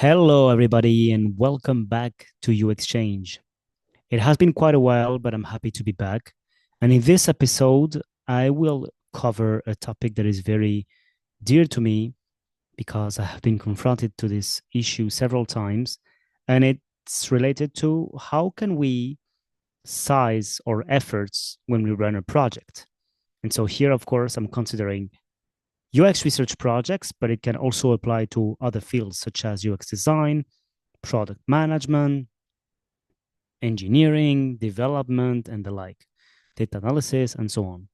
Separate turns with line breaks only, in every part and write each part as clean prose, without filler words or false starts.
Hello, everybody, and welcome back to U Exchange. It has been quite a while, but I'm happy to be back. And in this episode, I will cover a topic that is very dear to me because I have been confronted to this issue several times, and it's related to how can we size our efforts when we run a project. And so here, of course, I'm considering UX research projects, but it can also apply to other fields such as UX design, product management, engineering, development, and the like, data analysis, and so on.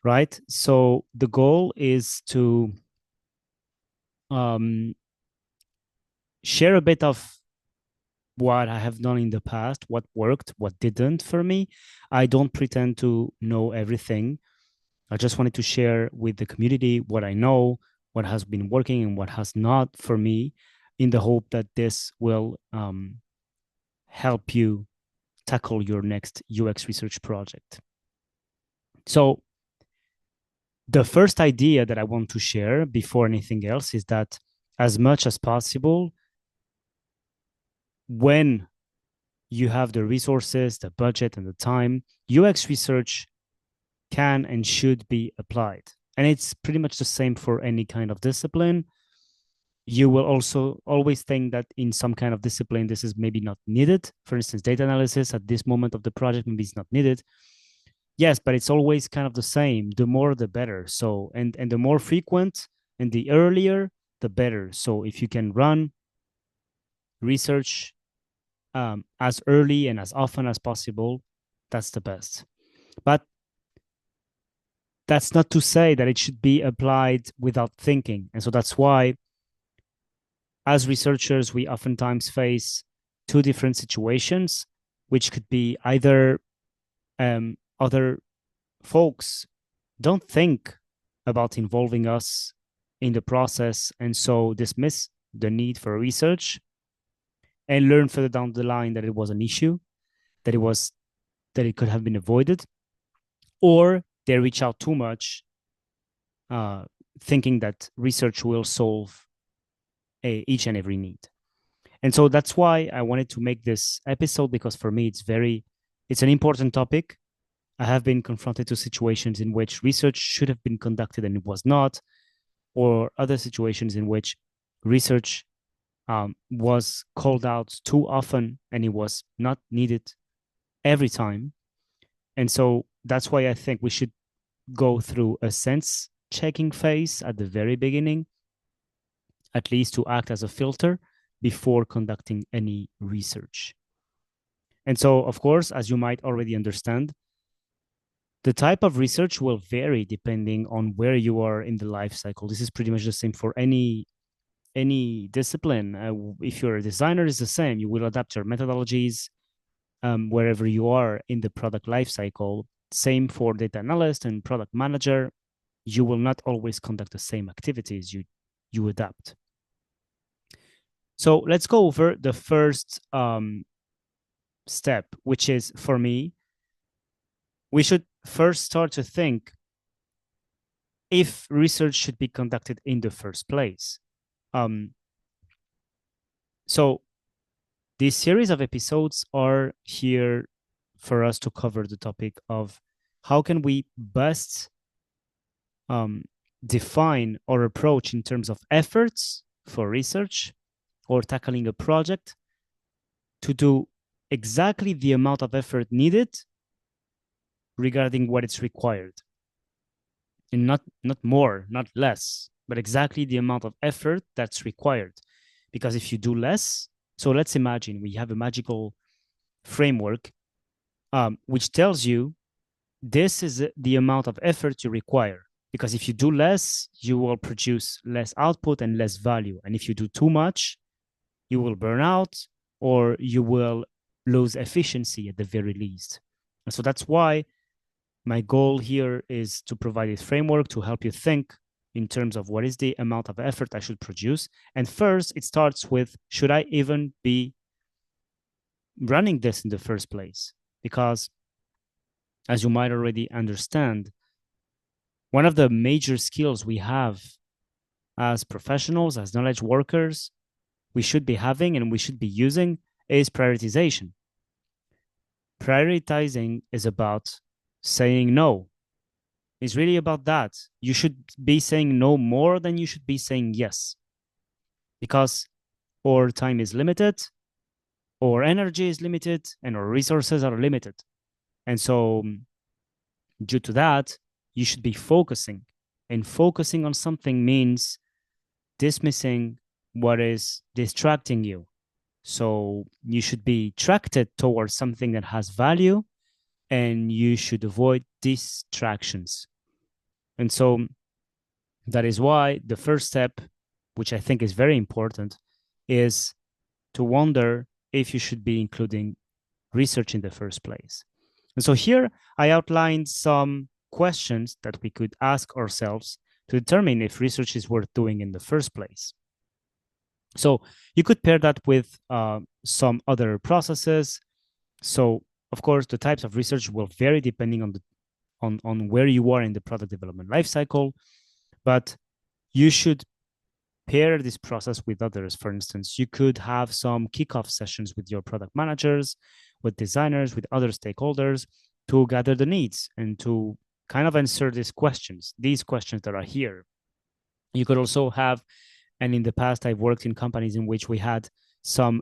Right. So the goal is to um, share a bit of what I have done in the past, what worked, what didn't for me. I don't pretend to know everything. I just wanted to share with the community what I know, what has been working, and what has not for me, in the hope that this will help you tackle your next UX research project. So, the first idea that I want to share before anything else is that, as much as possible, when you have the resources, the budget, and the time, UX research can and should be applied. And it's pretty much the same for any kind of discipline. You will also always think that in some kind of discipline, this is maybe not needed. For instance, data analysis at this moment of the project, maybe it's not needed. Yes, but it's always kind of the same. The more, the better. So, and the more frequent and the earlier, the better. So, if you can run research as early and as often as possible, that's the best. But that's not to say that it should be applied without thinking. And so that's why, as researchers, we oftentimes face two different situations, which could be either other folks don't think about involving us in the process and so dismiss the need for research and learn further down the line that it was an issue, that it could have been avoided, or they reach out too much, thinking that research will solve each and every need. And so that's why I wanted to make this episode, because for me it's an important topic. I have been confronted to situations in which research should have been conducted and it was not, or other situations in which research was called out too often and it was not needed every time. And so that's why I think we should go through a sense checking phase at the very beginning, at least to act as a filter before conducting any research. And so, of course, as you might already understand, the type of research will vary depending on where you are in the life cycle. This is pretty much the same for any discipline. If you're a designer, it's the same. You will adapt your methodologies wherever you are in the product life cycle. Same for data analyst and product manager. You will not always conduct the same activities. You adapt. So let's go over the first step, which is, for me, we should first start to think if research should be conducted in the first place. So this series of episodes are here for us to cover the topic of how can we best define our approach in terms of efforts for research or tackling a project to do exactly the amount of effort needed regarding what it's required. And not more, not less, but exactly the amount of effort that's required. Because if you do less, so let's imagine we have a magical framework which tells you this is the amount of effort you require. Because if you do less, you will produce less output and less value. And if you do too much, you will burn out or you will lose efficiency at the very least. And so that's why my goal here is to provide a framework to help you think in terms of what is the amount of effort I should produce. And first, it starts with, should I even be running this in the first place? Because, as you might already understand, one of the major skills we have as professionals, as knowledge workers, we should be having and we should be using is prioritization. Prioritizing is about saying no. It's really about that. You should be saying no more than you should be saying yes, because our time is limited, our energy is limited, and our resources are limited. And so, due to that, you should be focusing. And focusing on something means dismissing what is distracting you. So, you should be attracted towards something that has value, and you should avoid distractions. And so, that is why the first step, which I think is very important, is to wonder if you should be including research in the first place. And so here I outlined some questions that we could ask ourselves to determine if research is worth doing in the first place. So you could pair that with some other processes. So of course, the types of research will vary depending on where you are in the product development lifecycle, but you should pair this process with others. For instance, you could have some kickoff sessions with your product managers, with designers, with other stakeholders to gather the needs and to kind of answer these questions that are here. You could also have, and in the past, I've worked in companies in which we had some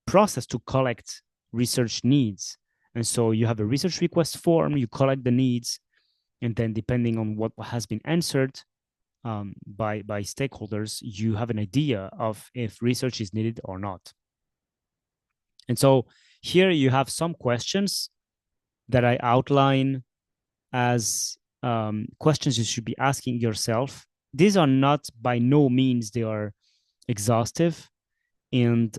process to collect research needs. And so you have a research request form, you collect the needs, and then depending on what has been answered, by stakeholders, you have an idea of if research is needed or not. And so here you have some questions that I outline as questions you should be asking yourself. These are not, by no means, they are exhaustive, and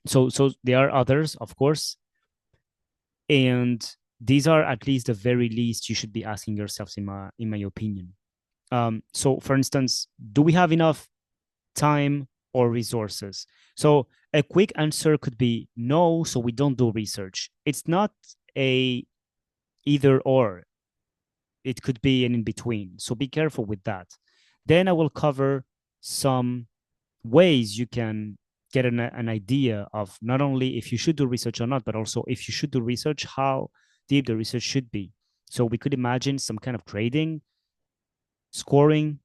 so there are others, of course, and these are at least the very least you should be asking yourselves, in my opinion. So for instance, do we have enough time or resources? So a quick answer could be no, so we don't do research. It's not a either or. It could be an in between. So be careful with that. Then I will cover some ways you can get an idea of not only if you should do research or not, but also if you should do research, how deep the research should be. So we could imagine some kind of grading, scoring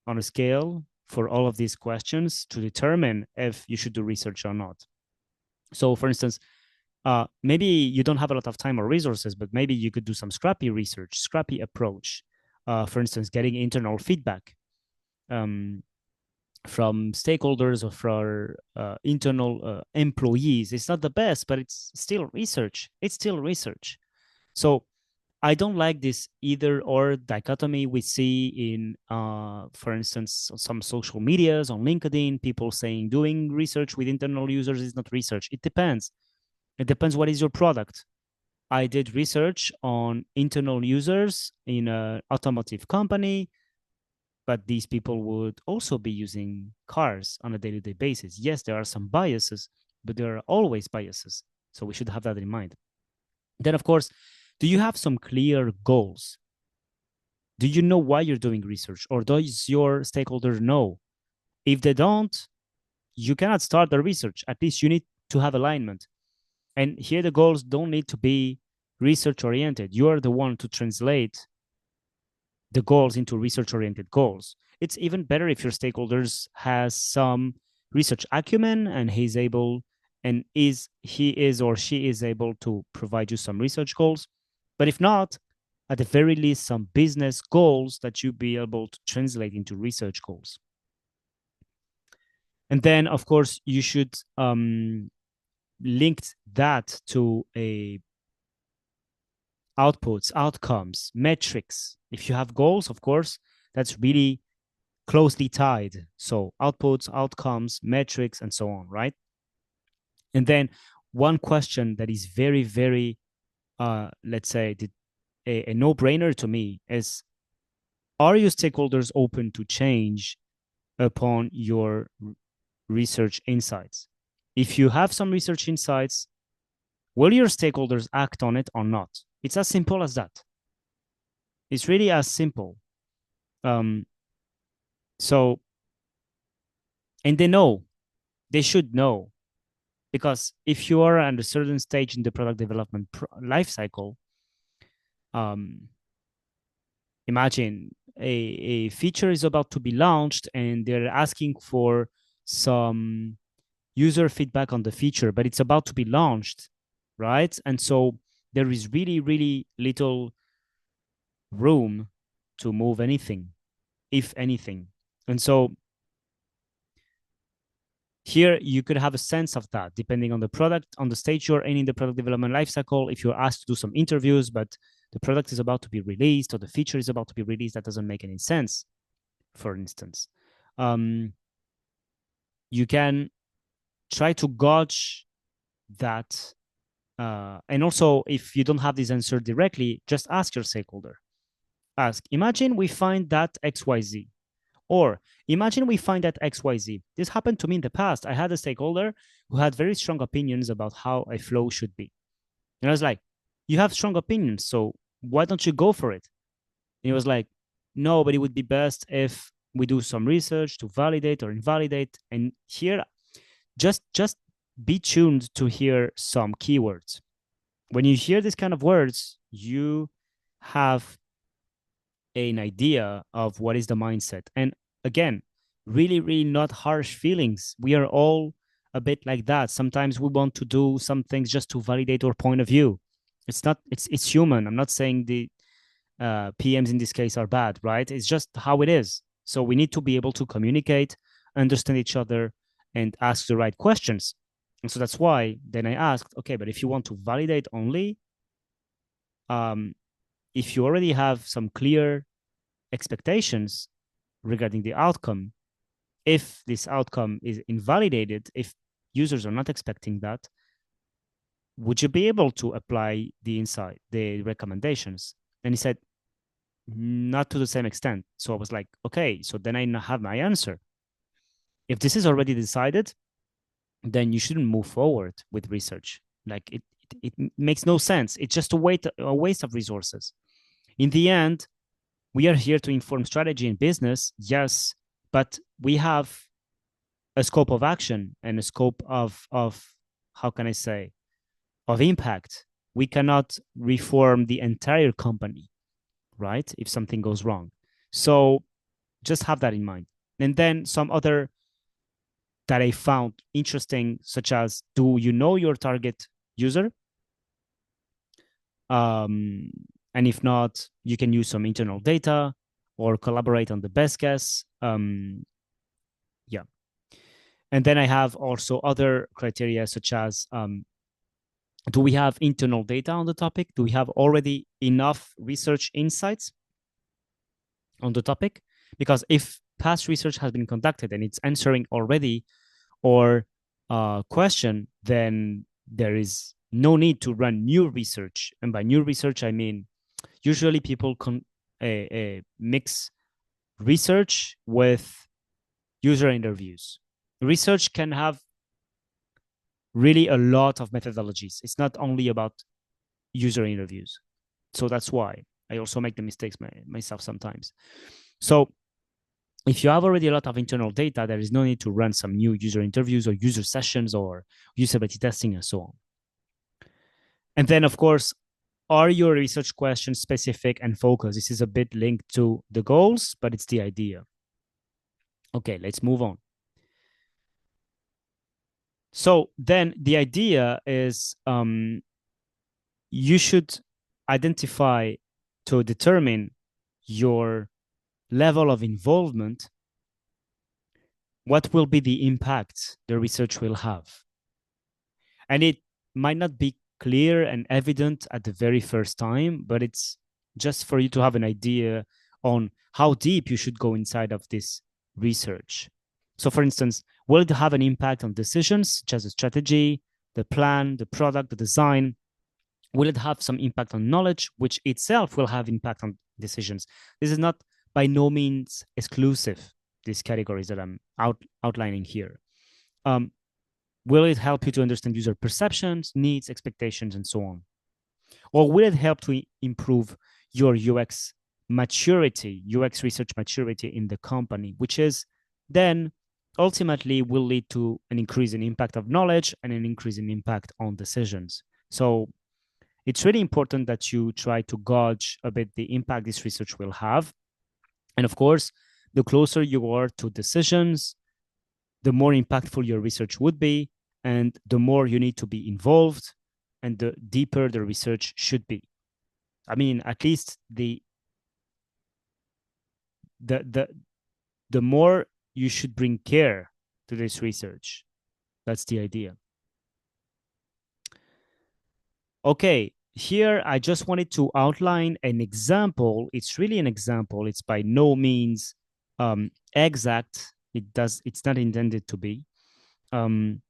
on a scale for all of these questions to determine if you should do research or not. So, for instance, maybe you don't have a lot of time or resources, but maybe you could do some scrappy research, scrappy approach. For instance, getting internal feedback from stakeholders or from internal employees. It's not the best, but it's still research. It's still research. So I don't like this either or dichotomy we see in, for instance, some social medias on LinkedIn, people saying doing research with internal users is not research. It depends. It depends what is your product. I did research on internal users in an automotive company, but these people would also be using cars on a day-to-day basis. Yes, there are some biases, but there are always biases. So we should have that in mind. Then, of course, do you have some clear goals? Do you know why you're doing research? Or does your stakeholder know? If they don't, you cannot start the research. At least you need to have alignment. And here the goals don't need to be research oriented. You are the one to translate the goals into research oriented goals. It's even better if your stakeholders has some research acumen and he is or she is able to provide you some research goals. But if not, at the very least, some business goals that you be able to translate into research goals. And then, of course, you should link that to a outputs, outcomes, metrics. If you have goals, of course, that's really closely tied. So outputs, outcomes, metrics, and so on, right? And then one question that is very, very, let's say, a no-brainer to me is, are your stakeholders open to change upon your research insights? If you have some research insights, will your stakeholders act on it or not? It's as simple as that. It's really as simple. So And they should know, because if you are at a certain stage in the product development life cycle, um, imagine a feature is about to be launched and they're asking for some user feedback on the feature, but it's about to be launched, right? And so there is really, really little room to move anything, if anything. And so here you could have a sense of that depending on the product, on the stage you're in the product development lifecycle. If you're asked to do some interviews, but the product is about to be released or the feature is about to be released, that doesn't make any sense, for instance. Um, you can try to gauge that. And also, if you don't have this answer directly, just ask your stakeholder. Ask, imagine we find that XYZ. Or imagine we find that XYZ. This happened to me in the past. I had a stakeholder who had very strong opinions about how a flow should be. And I was like, you have strong opinions, so why don't you go for it? And he was like, no, but it would be best if we do some research to validate or invalidate. And here, just be tuned to hear some keywords. When you hear these kind of words, you have an idea of what is the mindset. And again, really, really not harsh feelings. We are all a bit like that. Sometimes we want to do some things just to validate our point of view. It's not, it's human. I'm not saying the PMs in this case are bad, right? It's just how it is. So we need to be able to communicate, understand each other, and ask the right questions. And so that's why then I asked, okay, but if you want to validate only, um, if you already have some clear expectations regarding the outcome, if this outcome is invalidated, if users are not expecting that, would you be able to apply the insight, the recommendations? And he said, not to the same extent. So I was like, okay, so then I have my answer. If this is already decided, then you shouldn't move forward with research. Like it makes no sense. It's just a waste of resources. In the end, we are here to inform strategy and business, yes, but we have a scope of action and a scope of how can I say, of impact. We cannot reform the entire company, right? If something goes wrong. So just have that in mind. And then some other that I found interesting, such as, do you know your target user? Um, and if not, you can use some internal data or collaborate on the best guess. Yeah. And then I have also other criteria, such as, do we have internal data on the topic? Do we have already enough research insights on the topic? Because if past research has been conducted and it's answering already or question, then there is no need to run new research. And by new research, I mean usually people mix research with user interviews. Research can have really a lot of methodologies. It's not only about user interviews. So that's why I also make the mistakes myself sometimes. So if you have already a lot of internal data, there is no need to run some new user interviews or user sessions or usability testing and so on. And then, of course, are your research questions specific and focused? This is a bit linked to the goals, but it's the idea. Okay, let's move on. So then the idea is you should identify to determine your level of involvement, what will be the impact the research will have. And it might not be clear and evident at the very first time, but it's just for you to have an idea on how deep you should go inside of this research. So for instance, will it have an impact on decisions such as the strategy, the plan, the product, the design? Will it have some impact on knowledge, which itself will have impact on decisions? This is not by no means exclusive, these categories that I'm outlining here. Will it help you to understand user perceptions, needs, expectations, and so on? Or will it help to improve your UX maturity, UX research maturity in the company, which is then ultimately will lead to an increase in impact of knowledge and an increase in impact on decisions. So it's really important that you try to gauge a bit the impact this research will have. And of course, the closer you are to decisions, the more impactful your research would be, and the more you need to be involved, and the deeper the research should be. I mean, at least the the the more you should bring care to this research. That's the idea. Okay, here I just wanted to outline an example. It's really an example. It's by no means exact. It's not intended to be. Um,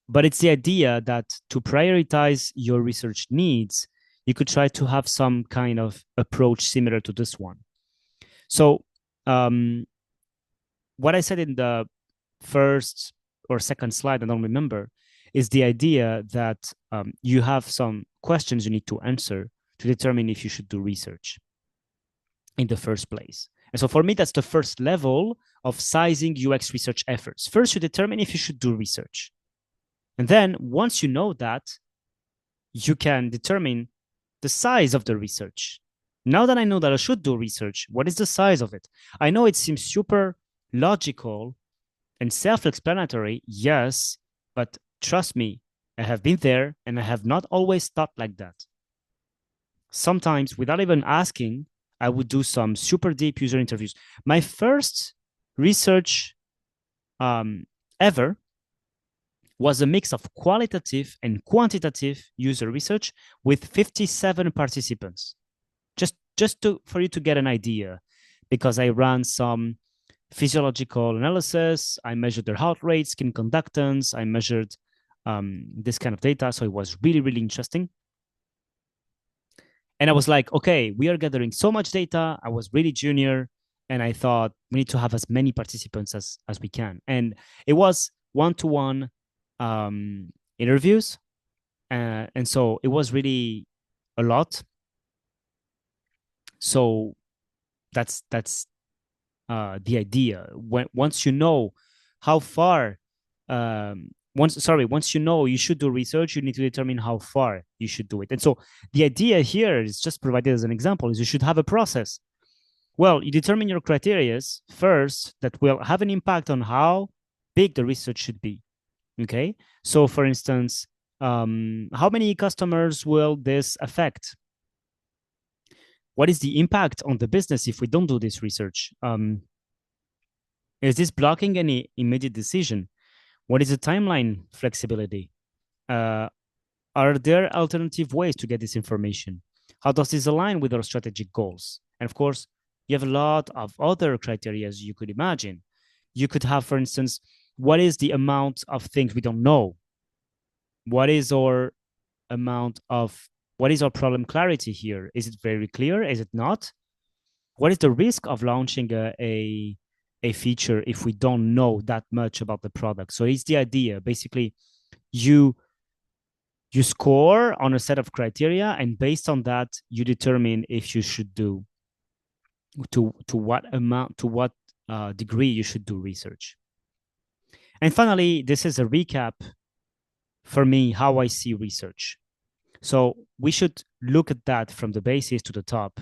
but it's the idea that to prioritize your research needs, you could try to have some kind of approach similar to this one. So, what I said in the first or second slide, I don't remember, is the idea that you have some questions you need to answer to determine if you should do research in the first place. And so for me, that's the first level of sizing UX research efforts. First, you determine if you should do research. And then once you know that, you can determine the size of the research. Now that I know that I should do research, what is the size of it? I know it seems super logical and self-explanatory, yes, but trust me, I have been there and I have not always thought like that. Sometimes, without even asking, I would do some super deep user interviews. My first research ever was a mix of qualitative and quantitative user research with 57 participants. For you to get an idea, because I ran some physiological analysis, I measured their heart rate, skin conductance, I measured this kind of data. So it was really, really interesting. And I was like, okay, we are gathering so much data. I was really junior, and I thought we need to have as many participants as we can. And it was one-to-one interviews. And so it was really a lot. So that's the idea. Once you know how far, once you know you should do research, you need to determine how far you should do it. And so the idea here is just provided as an example: is you should have a process. Well, you determine your criteria first that will have an impact on how big the research should be. Okay, so for instance, how many customers will this affect? What is the impact on the business if we don't do this research? Is this blocking any immediate decision? What is the timeline flexibility? Uh, are there alternative ways to get this information? How does this align with our strategic goals? And of course, you have a lot of other criteria as you could imagine. You could have, for instance, what is the amount of things we don't know? What is our problem clarity here? Is it very clear? Is it not? What is the risk of launching a feature if we don't know that much about the product? So it's the idea. Basically, you score on a set of criteria, and based on that, you determine if you should do to what amount, to what degree you should do research. And finally, this is a recap for me how I see research. So we should look at that from the basis to the top.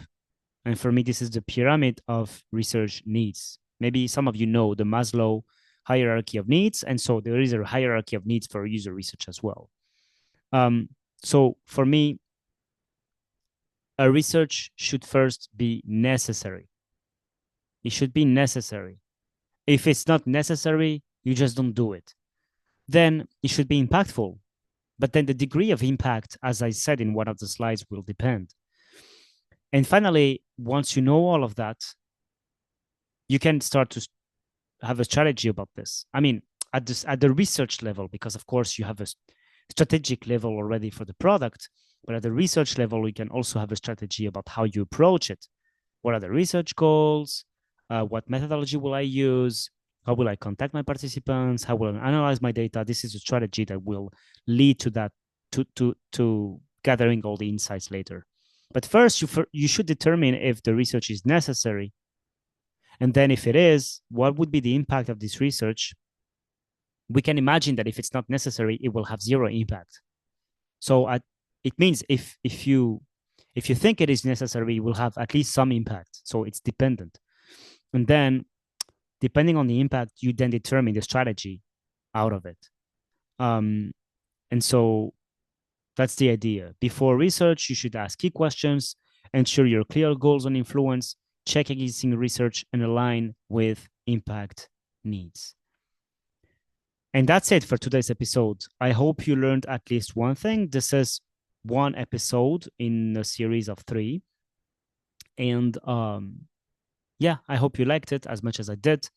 And for me, this is the pyramid of research needs. Maybe some of you know the Maslow hierarchy of needs. And so there is a hierarchy of needs for user research as well. So for me, a research should first be necessary. It should be necessary. If it's not necessary, you just don't do it. Then it should be impactful. But then the degree of impact, as I said in one of the slides, will depend. And finally, once you know all of that, you can start to have a strategy about this. I mean, at the research level, because of course you have a strategic level already for the product, but at the research level, you can also have a strategy about how you approach it. What are the research goals? What methodology will I use? How will I contact my participants? How will I analyze my data? This is a strategy that will lead to that, to gathering all the insights later. But first, you should determine if the research is necessary. And then if it is, what would be the impact of this research? We can imagine that if it's not necessary, it will have zero impact. So it means if you think it is necessary, it will have at least some impact. So it's dependent. And then depending on the impact, you then determine the strategy out of it. And so that's the idea. Before research, you should ask key questions, ensure your clear goals on influence, check existing research, and align with impact needs. And that's it for today's episode. I hope you learned at least one thing. This is one episode in a series of 3. And yeah, I hope you liked it as much as I did.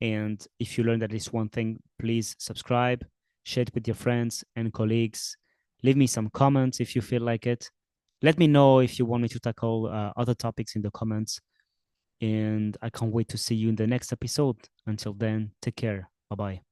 And if you learned at least one thing, please subscribe, share it with your friends and colleagues. Leave me some comments if you feel like it. Let me know if you want me to tackle other topics in the comments. And I can't wait to see you in the next episode. Until then, take care. Bye bye.